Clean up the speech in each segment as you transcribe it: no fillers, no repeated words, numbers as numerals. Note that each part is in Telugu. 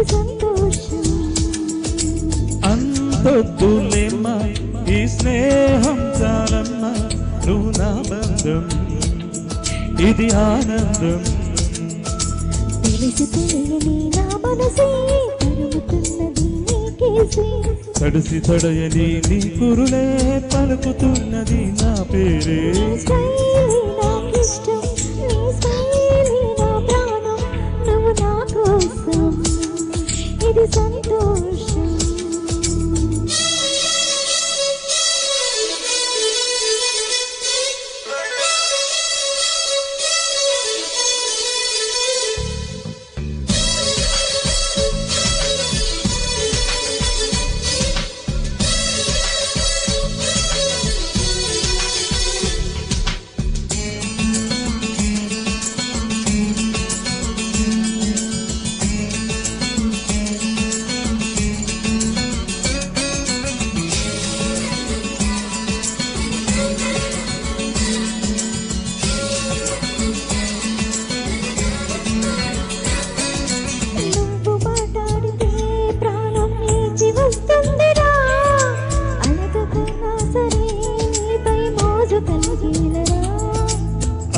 సంతోషం అంతొద్దులేమ్మా ఈ స్నేహం చాలమ్మా నువ్వు నా బంధం ఇది ఆనందం తెలిసి తెలియని నా మనసే తరుముతున్నది నీకేసి తడిసి తడయని నీ కురులే పలుకుతున్నది నా పేరే నాకిష్టం నీ స్మైలే నా ప్రాణం నువ్వు నా కోసం ఇది సంతోషం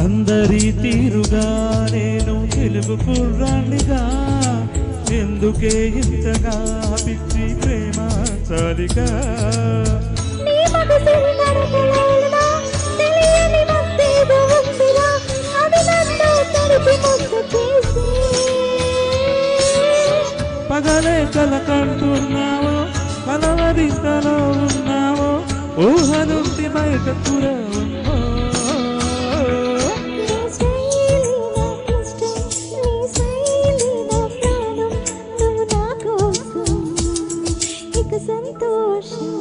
అందరి తీరుగా నేను తెలుగు కుర్రాళ్ళిగా ఎందుకే ఇంతగా పిచ్చి ప్రేమ చాలిగా పగలే కలకంటున్నావో కలవరింతలో ఉన్నావో ఊహ నుండి బయటకు రావో సంతోషం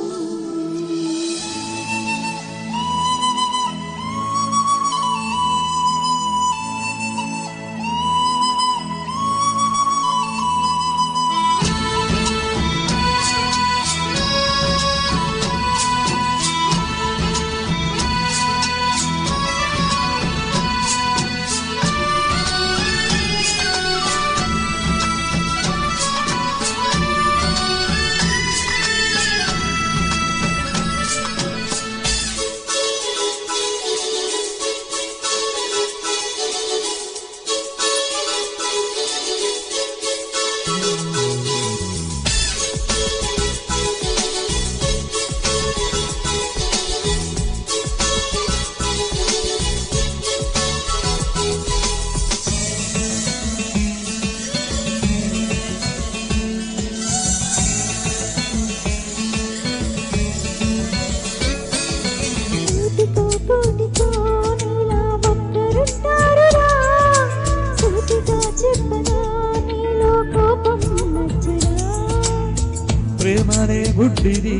ప్రేమనే గుడ్డిది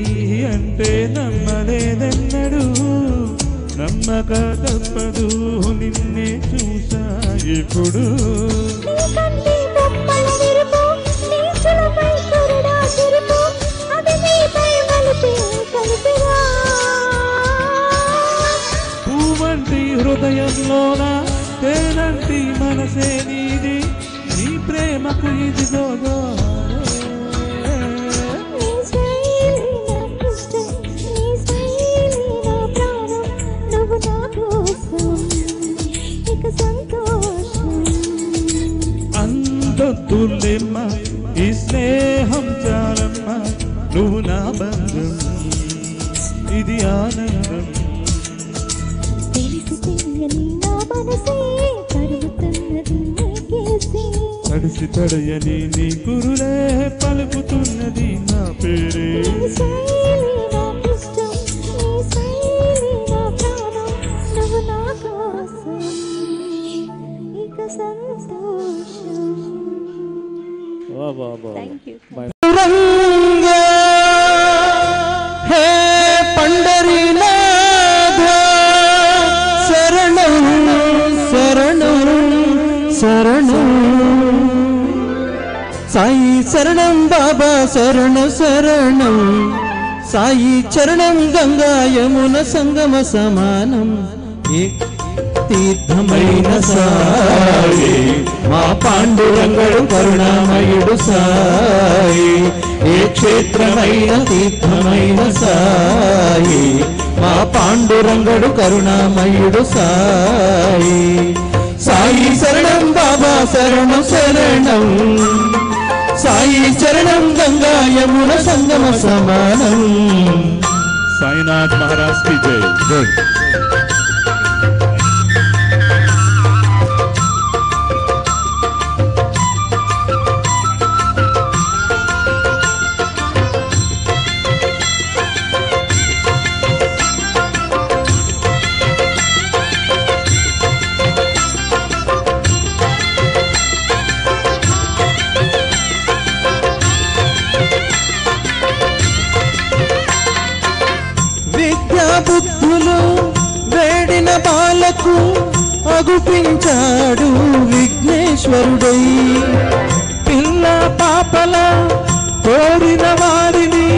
అంటే నమ్మలేదన్నడు నమ్మక తప్పదు నిన్నే చూసా ఇప్పుడు పూవంటి హృదయంలోన తేనంటి మనసే నీది నీ ప్రేమకు ఇదిగో అంతొద్దులేమ్మా ఈ స్నేహం చాలమ్మా నువ్వు నా బంధం ఇది ఆనందం తెలిసి తెలియని నా మనసే తరుముతున్నది నీకేసి తడిసి తడయని నీ కురులే పలుకుతున్నది నా పేరే హే పండరీనాథ శరణం శరణం శరణం సాయి శరణం బాబా శరణ శరణం సాయి చరణం గంగా యమున సంగమ సమానం తీర్థమైన సాయి మా పాండురంగడు కరుణామయుడు సాయి ఏ క్షేత్రమైన తీర్థమైన సాయి మా పాండురంగడు కరుణామయుడు సాయి సాయి శరణం బాబా శరణం శరణం సాయి చరణం గంగా యమున సంగమ సమానం సాయినాథ్ మహారాజ్ కి జై జై బుద్ధులు వేడిన బాలకు అగుపించాడు విఘ్నేశ్వరుడై పిల్ల పాపల కోరిన వారిని